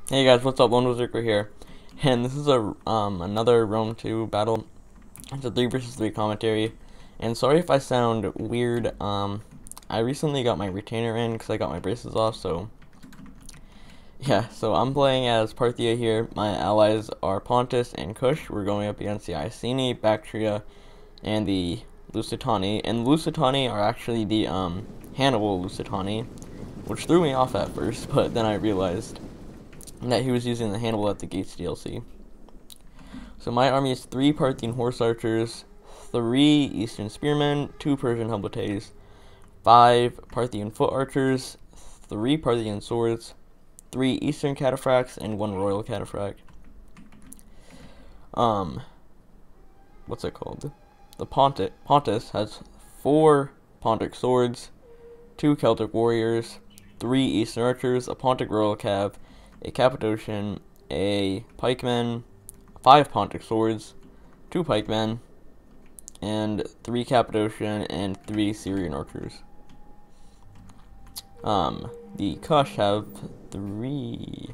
Hey guys, what's up? Lone Berserker here, and this is a another Rome 2 battle. It's a 3 versus 3 commentary, and sorry if I sound weird. I recently got my retainer in because I got my braces off, so yeah. So I'm playing as Parthia here. My allies are Pontus and Kush. We're going up against the Iceni, Bactria, and the Lusitani. And the Lusitani are actually the Hannibal Lusitani, which threw me off at first, but then I realized that he was using the Hannibal at the Gates DLC. So my army is 3 Parthian horse archers, 3 Eastern spearmen, 2 Persian helmetates, 5 Parthian foot archers, 3 Parthian swords, 3 Eastern cataphracts, and 1 royal cataphract. What's it called? The Pontus has 4 Pontic swords, 2 Celtic warriors, 3 Eastern archers, a Pontic royal cav, a Cappadocian, a pikeman, 5 Pontic swords, 2 pikemen, and 3 Cappadocian and 3 Syrian archers. The Kush have 2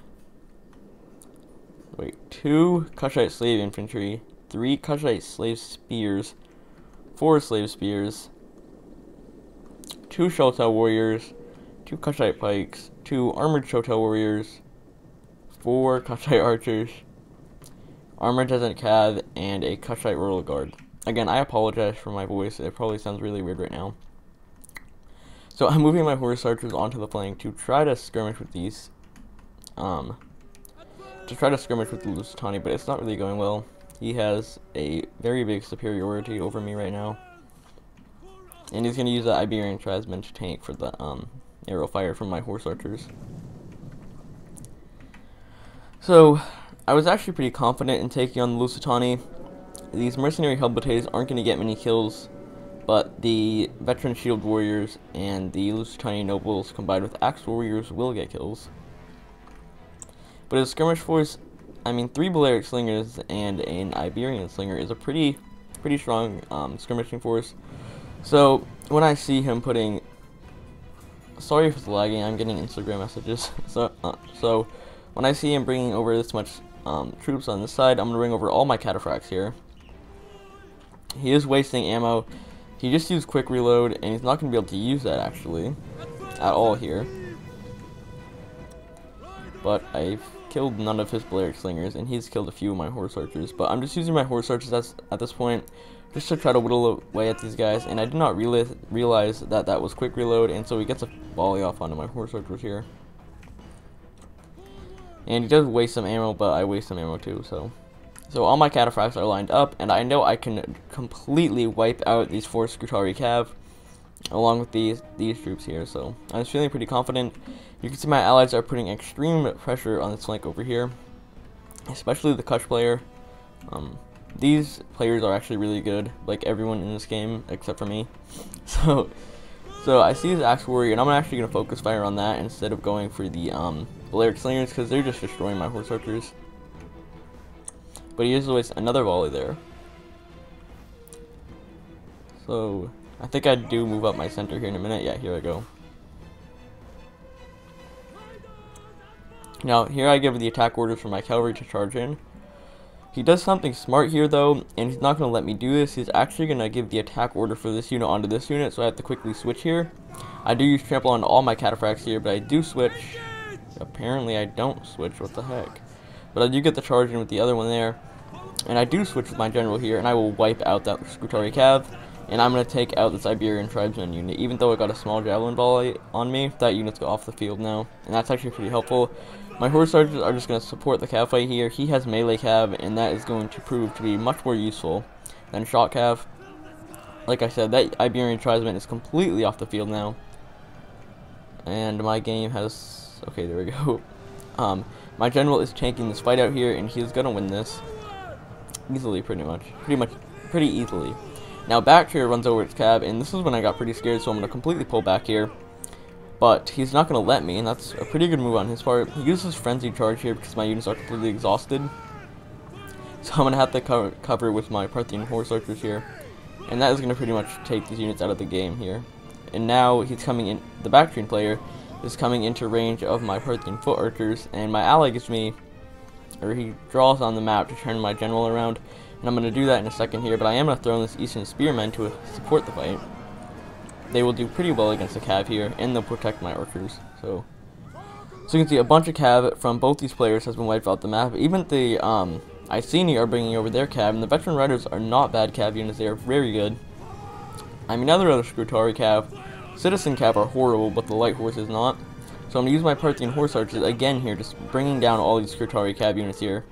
Kushite slave infantry, 3 Kushite slave spears, 4 slave spears, 2 Shotel warriors, 2 Kushite pikes, 2 armored Shotel warriors, 4 Kushite archers, armored desert cav, and a Kushite royal guard. Again, I apologize for my voice. It probably sounds really weird right now. So I'm moving my horse archers onto the flank to try to skirmish with these, the Lusitani, but it's not really going well. He has a very big superiority over me right now, and he's going to use the Iberian tribesmen to tank for the arrow fire from my horse archers. So, I was actually pretty confident in taking on the Lusitani. These mercenary helmetates aren't going to get many kills, but the veteran shield warriors and the Lusitani nobles combined with axe warriors will get kills. But as a skirmish force, 3 Balearic slingers and an Iberian slinger is a pretty strong skirmishing force. So, when I see him putting... Sorry if it's lagging, I'm getting Instagram messages. So when I see him bringing over this much troops on this side, I'm going to bring over all my cataphracts here. He is wasting ammo. He just used quick reload, and he's not going to be able to use that, actually, at all here. But I've killed none of his Balearic slingers, and he's killed a few of my horse archers. But I'm just using my horse archers at this point, just to try to whittle away at these guys. And I did not realize that that was quick reload, and so he gets a volley off onto my horse archers here. And he does waste some ammo, but I waste some ammo too, so all my cataphracts are lined up, and I know I can completely wipe out these 4 Scutari cav, along with these troops here, so I was feeling pretty confident. You can see my allies are putting extreme pressure on this flank over here, especially the Kush player. These players are actually really good, like everyone in this game, except for me. So I see his axe warrior, and I'm actually going to focus fire on that instead of going for the Balearic slingers, because they're just destroying my horse archers. But he is always another volley there. So I think I do move up my center here in a minute. Yeah, here I go. Now here I give the attack orders for my cavalry to charge in. He does something smart here though, and he's not going to let me do this. He's actually going to give the attack order for this unit onto this unit, so I have to quickly switch here. I do use trample on all my cataphracts here, but I do switch. Apparently I don't switch, what the heck. But I do get the charge in with the other one there. And I do switch with my general here, and I will wipe out that Scutari cav. And I'm going to take out this Iberian tribesman unit. Even though I got a small javelin volley on me, that unit's off the field now. And that's actually pretty helpful. My horse archers are just going to support the cav fight here. He has melee cav, and that is going to prove to be much more useful than shot cav. Like I said, that Iberian tribesman is completely off the field now. And my game has... Okay, there we go. My general is tanking this fight out here, and he's going to win this. Easily, pretty easily. Now Bactria runs over its cab, and this is when I got pretty scared, so I'm going to completely pull back here. But he's not going to let me, and that's a pretty good move on his part. He uses Frenzy Charge here because my units are completely exhausted. So I'm going to have to cover with my Parthian horse archers here. And that is going to pretty much take these units out of the game here. And now he's coming in, the Bactrian player, is coming into range of my Parthian foot archers, and my ally gives me, or he draws on the map to turn my general around, and I'm going to do that in a second here, but I am going to throw in this Eastern Spearmen to support the fight. They will do pretty well against the cav here, and they'll protect my archers. So you can see a bunch of cav from both these players has been wiped off the map. Even the Iceni are bringing over their cav, and the veteran riders are not bad cav units. They are very good. I mean, other Scrutari cav, citizen cav are horrible, but the light horse is not. So I'm going to use my Parthian horse archers again here, just bringing down all these Scrutari cav units here.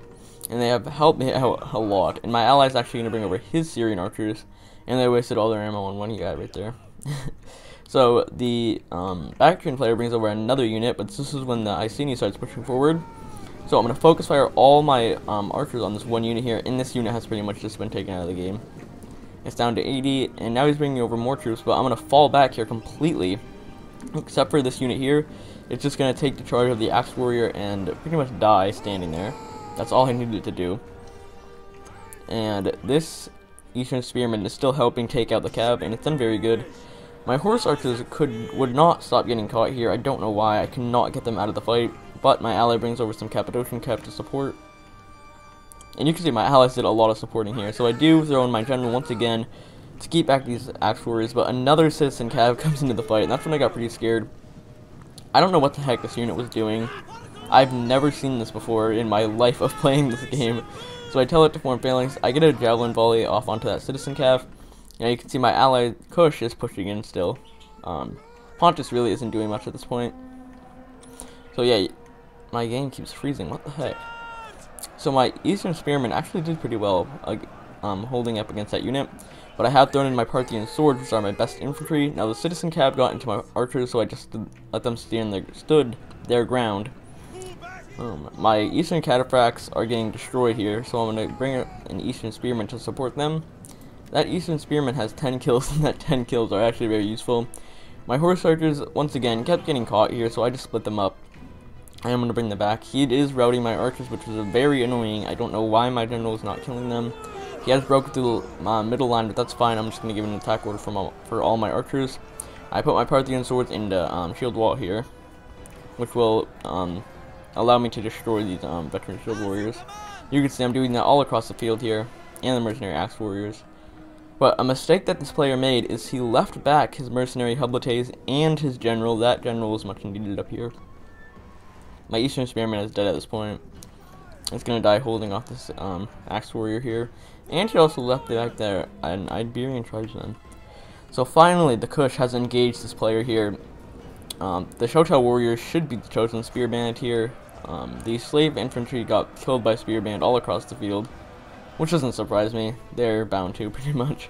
And they have helped me out a lot. And my ally is actually going to bring over his Syrian archers, and they wasted all their ammo on one guy right there. So the Bactrian player brings over another unit, but this is when the Iceni starts pushing forward. So I'm going to focus fire all my archers on this one unit here, and this unit has pretty much just been taken out of the game. It's down to 80, and now he's bringing over more troops, but I'm going to fall back here completely, except for this unit here. It's just going to take the charge of the Axe Warrior and pretty much die standing there. That's all I needed to do. And this Eastern Spearman is still helping take out the cav, and it's done very good. My horse archers would not stop getting caught here. I don't know why. I cannot get them out of the fight, but my ally brings over some Cappadocian cav to support. And you can see my allies did a lot of supporting here. So I do throw in my general once again to keep back these Axe Warriors, but another citizen cav comes into the fight, and that's when I got pretty scared. I don't know what the heck this unit was doing. I've never seen this before in my life of playing this game. So I tell it to form phalanx. I get a javelin volley off onto that citizen cav. Now you can see my ally Kush is pushing in still. Pontus really isn't doing much at this point. So yeah, my game keeps freezing. What the heck? So my Eastern Spearmen actually did pretty well holding up against that unit. But I have thrown in my Parthian swords, which are my best infantry. Now the citizen cav got into my archers, so I just let them stood their ground. My Eastern Cataphracts are getting destroyed here, so I'm going to bring an Eastern Spearman to support them. That Eastern Spearman has 10 kills, and that 10 kills are actually very useful. My horse archers, once again, kept getting caught here, so I just split them up. I am going to bring them back. He is routing my archers, which is very annoying. I don't know why my general is not killing them. He has broken through the middle line, but that's fine. I'm just going to give an attack order for all my archers. I put my Parthian swords into shield wall here, which will allow me to destroy these veteran shield warriors. You can see I'm doing that all across the field here, and the mercenary axe warriors. But a mistake that this player made is he left back his mercenary Hublates and his general. That general was much needed up here. My Eastern Spearman is dead at this point. It's going to die holding off this axe warrior here. And he also left back there an Iberian tribesman. So finally, the Kush has engaged this player here. The Shotel warriors should be the chosen spear band here. The slave infantry got killed by spear band all across the field, which doesn't surprise me. They're bound to, pretty much.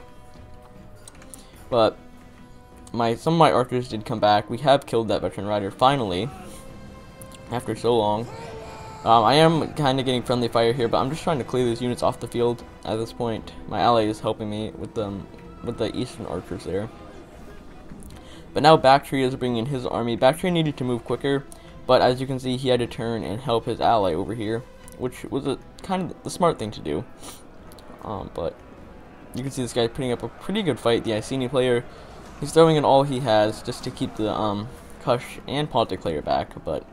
But some of my archers did come back. We have killed that veteran rider finally, after so long. I am kind of getting friendly fire here, but I'm just trying to clear these units off the field at this point. My ally is helping me with the eastern archers there. But now Bactria is bringing in his army. Bactria needed to move quicker, but as you can see, he had to turn and help his ally over here, which was a kind of the smart thing to do. But you can see this guy putting up a pretty good fight. The Iceni player, he's throwing in all he has just to keep the Kush and Pontic player back, but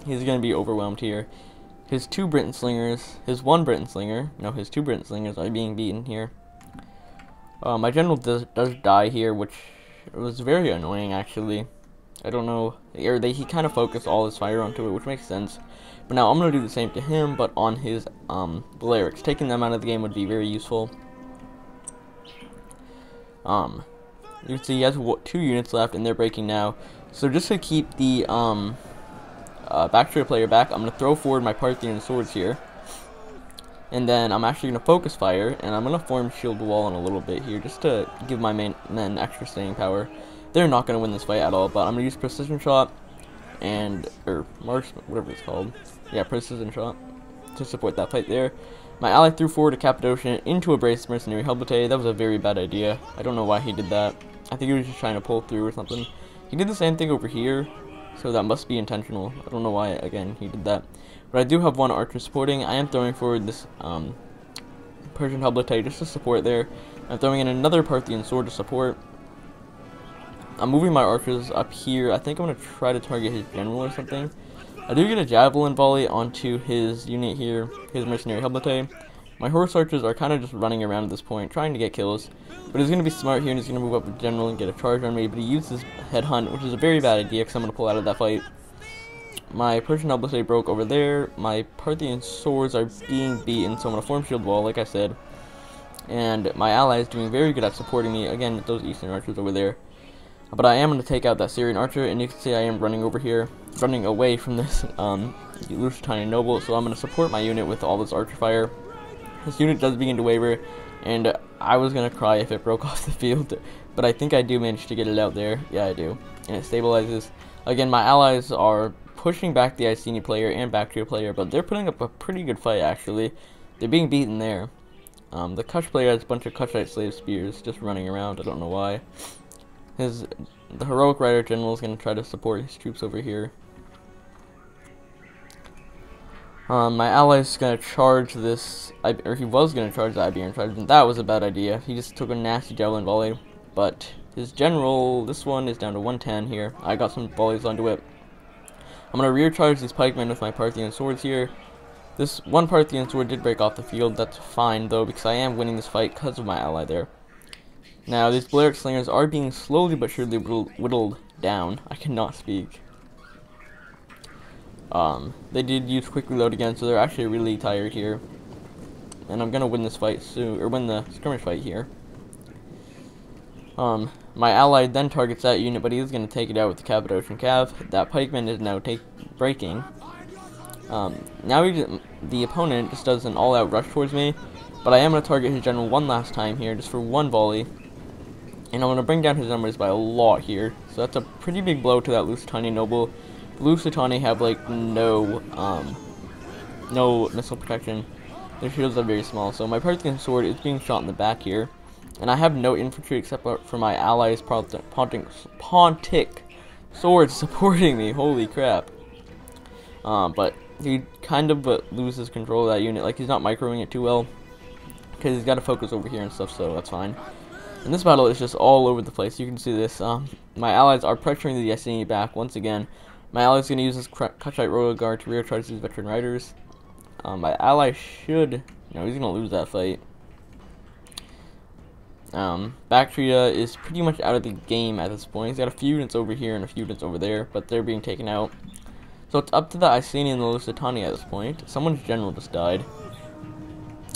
he's going to be overwhelmed here. His two Britain Slingers, his two Britain Slingers are being beaten here. My general does die here, which was very annoying actually. I don't know, he kind of focused all his fire onto it, which makes sense. But now I'm going to do the same to him, but on his Balearics. Taking them out of the game would be very useful. You can see he has 2 units left, and they're breaking now. So just to keep the Bactria player back, I'm going to throw forward my Parthian swords here. And then I'm actually going to focus fire, and I'm going to form shield wall in a little bit here, just to give my men extra staying power. They're not going to win this fight at all, but I'm going to use precision shot or marksman, whatever it's called. Yeah, precision shot to support that fight there. My ally threw forward a Cappadocian into a braced mercenary Hublates. That was a very bad idea. I don't know why he did that. I think he was just trying to pull through or something. He did the same thing over here, so that must be intentional. I don't know why, again, he did that. But I do have one archer supporting. I am throwing forward this Persian Hublates just to support there. I'm throwing in another Parthian sword to support. I'm moving my archers up here. I think I'm going to try to target his general or something. I do get a javelin volley onto his unit here, his mercenary Helmete. My horse archers are kind of just running around at this point, trying to get kills. But he's going to be smart here, and he's going to move up with general and get a charge on me. But he uses headhunt, which is a very bad idea, because I'm going to pull out of that fight. My Persian Helmete broke over there. My Parthian swords are being beaten, so I'm going to form shield wall, like I said. And my ally is doing very good at supporting me, again, with those eastern archers over there. But I am going to take out that Syrian archer, and you can see I am running over here, running away from this Lusitanian noble, so I'm going to support my unit with all this archer fire. This unit does begin to waver, and I was going to cry if it broke off the field, but I think I do manage to get it out there. Yeah, I do. And it stabilizes. Again, my allies are pushing back the Iceni player and Bactria player, but they're putting up a pretty good fight, actually. They're being beaten there. The Kush player has a bunch of Kushite slave spears just running around. I don't know why. The heroic rider general is going to try to support his troops over here. My ally is going to charge this, or he was going to charge the Iberian Tribes, and that was a bad idea. He just took a nasty javelin volley, but his general, this one is down to 110 here. I got some volleys onto it. I'm going to rear charge these pikemen with my Parthian swords here. This one Parthian sword did break off the field. That's fine, though, because I am winning this fight because of my ally there. Now, these Balearic slingers are being slowly but surely whittled down. I cannot speak. They did use quick reload again, so they're actually really tired here. And I'm gonna win this fight soon, or win the skirmish fight here. My ally then targets that unit, but he is gonna take it out with the Cappadocian Cav. That pikeman is now breaking. Now the opponent just does an all-out rush towards me, but I am gonna target his general one last time here, just for one volley. And I'm going to bring down his numbers by a lot here. So that's a pretty big blow to that Lusitanian noble. The Lusitani have, like, no missile protection. Their shields are very small. So my Parthian sword is being shot in the back here. And I have no infantry except for my allies' Pontic swords supporting me. Holy crap. But he kind of loses control of that unit. Like, he's not microing it too well, because he's got to focus over here and stuff, so that's fine. And this battle is just all over the place. You can see this. My allies are pressuring the Iceni back once again. My ally is going to use this Kushite Royal Guard to rear charge these veteran riders. My ally should... No, he's going to lose that fight. Bactria is pretty much out of the game at this point. He's got a few units over here and a few units over there, but they're being taken out. So it's up to the Iceni and the Lusitani at this point. Someone's general just died.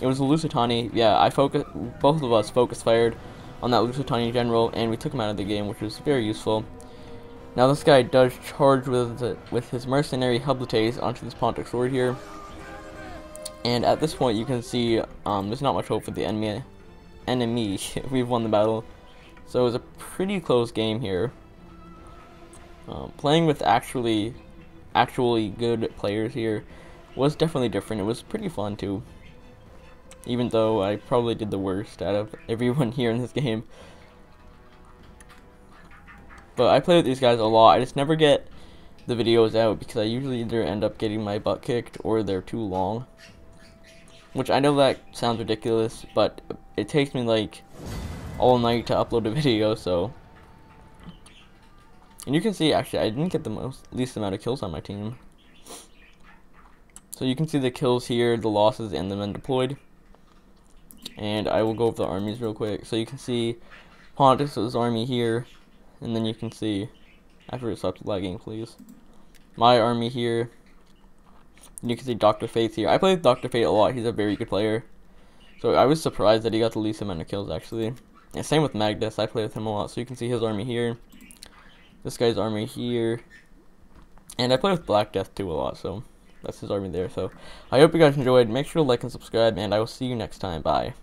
It was the Lusitani. Yeah, both of us focus fired on that Lusitani general, and we took him out of the game, which was very useful. Now this guy does charge with his mercenary Helmete onto this Pontic sword here, and at this point you can see there's not much hope for the enemy. We've won the battle, so it was a pretty close game here. Playing with actually good players here was definitely different. It was pretty fun too. Even though I probably did the worst out of everyone here in this game. But I play with these guys a lot. I just never get the videos out because I usually either end up getting my butt kicked or they're too long. Which I know that sounds ridiculous, but it takes me like all night to upload a video, so. And you can see, actually, I didn't get the least amount of kills on my team. So you can see the kills here, the losses, and the men deployed. And I will go over the armies real quick. So you can see Ponticus' army here, and then you can see, after it stops lagging, please, my army here. And you can see Dr. Fate here. I play with Dr. Fate a lot. He's a very good player. So I was surprised that he got the least amount of kills, actually. And same with Magnus. I play with him a lot. So you can see his army here. This guy's army here. And I play with Black Death too a lot, so that's his army there. So I hope you guys enjoyed. Make sure to like and subscribe, and I will see you next time. Bye.